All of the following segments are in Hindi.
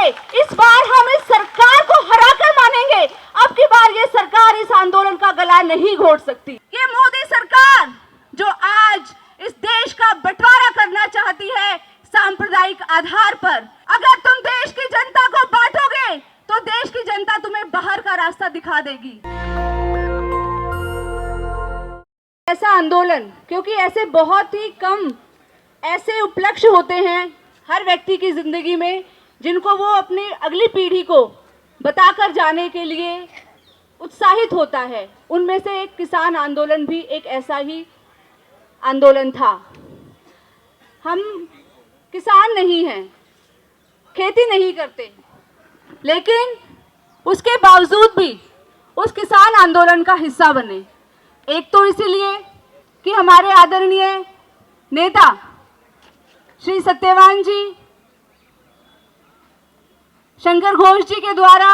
जीतेंगे, इस बार हम इस सरकार को हराकर मानेंगे। अब की बार ये सरकार इस आंदोलन का गला नहीं घोट सकती। ये मोदी सरकार जो आज इस देश का बंटवारा करना चाहती है सांप्रदायिक आधार पर, अगर तुम देश की जनता को बांटोगे तो देश की जनता तुम्हें बाहर का रास्ता दिखा देगी। ऐसा आंदोलन, क्योंकि ऐसे बहुत ही कम ऐसे उपलक्ष्य होते हैं हर व्यक्ति की जिंदगी में जिनको वो अपनी अगली पीढ़ी को बताकर जाने के लिए उत्साहित होता है। उनमें से एक किसान आंदोलन भी एक ऐसा ही आंदोलन था। हम किसान नहीं हैं, खेती नहीं करते, लेकिन उसके बावजूद भी उस किसान आंदोलन का हिस्सा बने। एक तो इसीलिए कि हमारे आदरणीय नेता श्री सत्यवान जी, शंकर घोष जी के द्वारा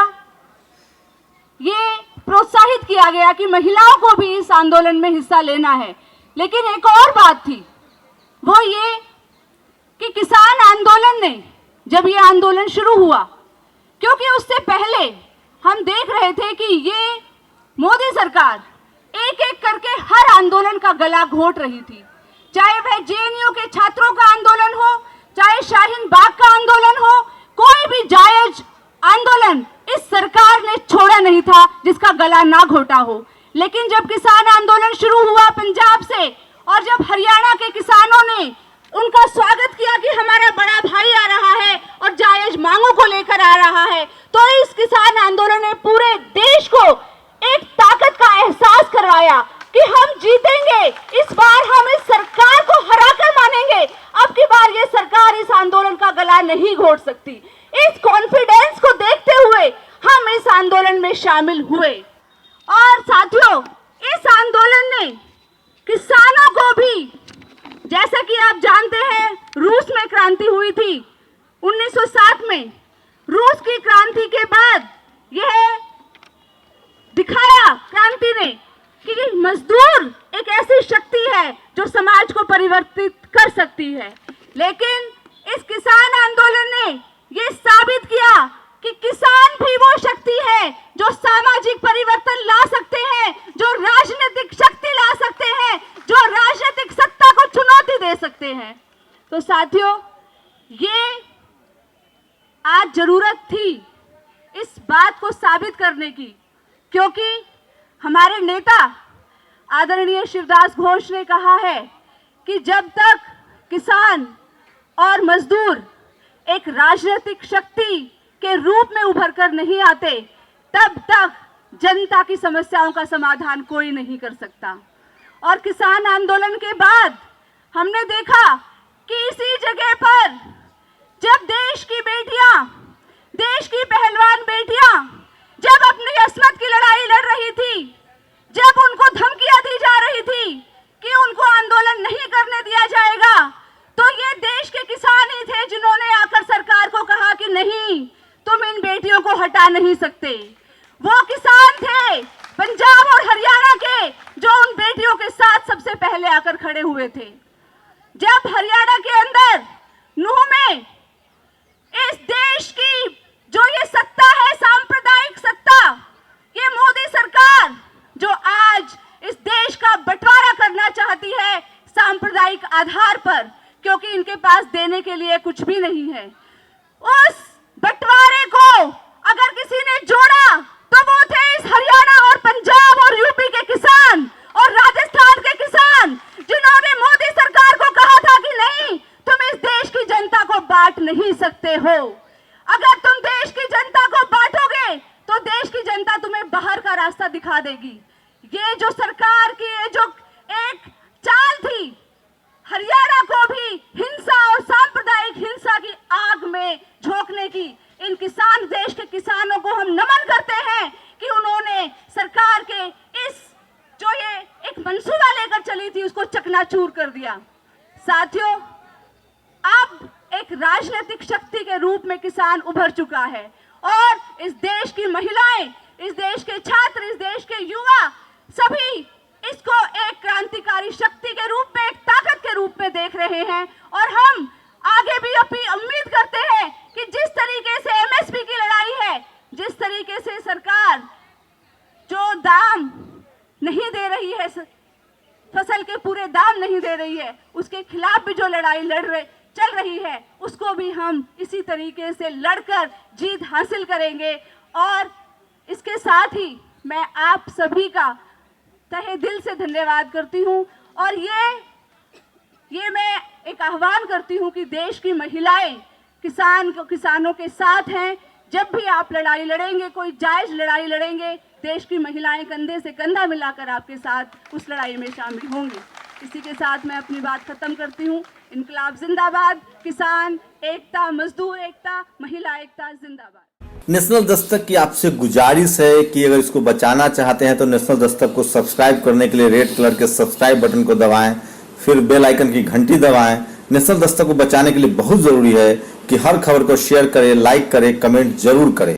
ये प्रोत्साहित किया गया कि महिलाओं को भी इस आंदोलन में हिस्सा लेना है। लेकिन एक और बात थी, वो ये कि किसान आंदोलन ने जब ये आंदोलन शुरू हुआ, क्योंकि उससे पहले हम देख रहे थे कि ये मोदी सरकार एक एक करके हर आंदोलन का गला घोट रही थी, चाहे वह जेएनयू के छात्रों का आंदोलन हो, चाहे शाहीन बाग का आंदोलन हो, कोई भी जायज आंदोलन इस सरकार ने छोड़ा नहीं था जिसका गला ना घोटा हो। लेकिन जब किसान आंदोलन शुरू हुआ पंजाब से, और जब हरियाणा के किसानों ने उनका स्वागत किया कि हमारा बड़ा भाई आ रहा है और जायज मांगों को लेकर आ रहा है, तो इस किसान आंदोलन ने पूरे देश को एक ताकत का एहसास करवाया कि हम जीतेंगे, इस बार हम इस सरकार को हराकर मानेंगे। अब की बार ये सरकार इस आंदोलन का गला नहीं घोट सकती। इस कॉन्फिडेंस को देखते हुए हम इस आंदोलन में शामिल हुए। और साथियों, इस आंदोलन ने किसानों को भी, जैसा कि आप जानते हैं, रूस में क्रांति हुई थी 1907 में। रूस की क्रांति के बाद यह दिखाया क्रांति ने कि मजदूर एक ऐसी शक्ति है जो समाज को परिवर्तित कर सकती है। लेकिन इस किसान आंदोलन ने यह साबित किया कि किसान भी वो शक्ति है जो सामाजिक परिवर्तन ला सकते हैं, जो राजनीतिक शक्ति ला सकते हैं, जो राजनीतिक सत्ता को चुनौती दे सकते हैं। तो साथियों, ये आज जरूरत थी इस बात को साबित करने की, क्योंकि हमारे नेता आदरणीय शिवदास घोष ने कहा है कि जब तक किसान और मजदूर एक राजनीतिक शक्ति के रूप में उभर कर नहीं आते, तब तक जनता की समस्याओं का समाधान कोई नहीं कर सकता। और किसान आंदोलन के बाद हमने देखा कि इसी जगह पर जब देश की बेटियां, देश की पहलवान बेटियां जब अपनी अस्मत की लड़ाई लड़ रही थी, जब उनको धमकियां दी जा रही थी कि उनको आंदोलन नहीं करने दिया जाएगा, तो ये देश के किसान ही थे जिन्होंने आकर सरकार को कहा कि नहीं, तुम इन बेटियों को हटा नहीं सकते। वो किसान थे पंजाब और हरियाणा के जो उन बेटियों के साथ सबसे पहले आकर खड़े हुए थे। जब हरियाणा के अंदर नूह में इस देश की जो ये सत्ता है, सांप्रदायिक सत्ता, ये मोदी सरकार जो आज इस देश का बंटवारा करना चाहती है सांप्रदायिक आधार पर, क्योंकि इनके पास देने के लिए कुछ भी नहीं है, उस बंटवारे को अगर किसी ने जोड़ा तो वो थे इस हरियाणा और पंजाब और यूपी के किसान और राजस्थान के किसान, जिन्होंने मोदी सरकार को कहा था कि नहीं, तुम इस देश की जनता को बांट नहीं सकते हो। अगर तुम देश की जनता को बांटोगे तो देश की जनता तुम्हें बाहर का रास्ता दिखा देगी। ये जो सरकार की ये जो एक चाल थी, हरियाणा को भी हिंसा और सांप्रदायिक हिंसा की आग में झोंकने की, इन किसान, देश के किसानों को हम नमन करते हैं कि उन्होंने सरकार के इस जो ये एक मंसूबा लेकर चली थी उसको चकनाचूर कर दिया। साथियों, अब एक राजनीतिक शक्ति के रूप में किसान उभर चुका है और इस देश की महिलाएं, इस देश के छात्र, इस देश के युवा सभी इसको एक क्रांतिकारी शक्ति के रूप में, एक ताकत के रूप में देख रहे हैं। और हम आगे भी अपनी उम्मीद करते हैं कि जिस तरीके से MS ध्यान नहीं दे रही है, उसके खिलाफ भी जो लड़ाई चल रही है, उसको भी हम इसी तरीके से लड़कर जीत हासिल करेंगे। और इसके साथ ही मैं आप सभी का तहे दिल से धन्यवाद करती हूँ। और ये मैं एक आह्वान करती हूँ कि देश की महिलाएं किसानों के साथ हैं। जब भी आप लड़ाई लड़ेंगे, कोई जायज लड़ाई लड़ेंगे, देश की महिलाएं कंधे से कंधा मिलाकर आपके साथ उस लड़ाई में शामिल होंगी। इसी के साथ मैं अपनी बात खत्म करती हूँ। इनकलाब जिंदाबाद, किसान एकता, मजदूर एकता, महिला एकता जिंदाबाद। नेशनल दस्तक की आपसे गुजारिश है कि अगर इसको बचाना चाहते हैं तो नेशनल दस्तक को सब्सक्राइब करने के लिए रेड कलर के सब्सक्राइब बटन को दबाएं, फिर बेल आइकन की घंटी दबाएं। नेशनल दस्तक को बचाने के लिए बहुत जरूरी है कि हर खबर को शेयर करें, लाइक करें, कमेंट जरूर करें।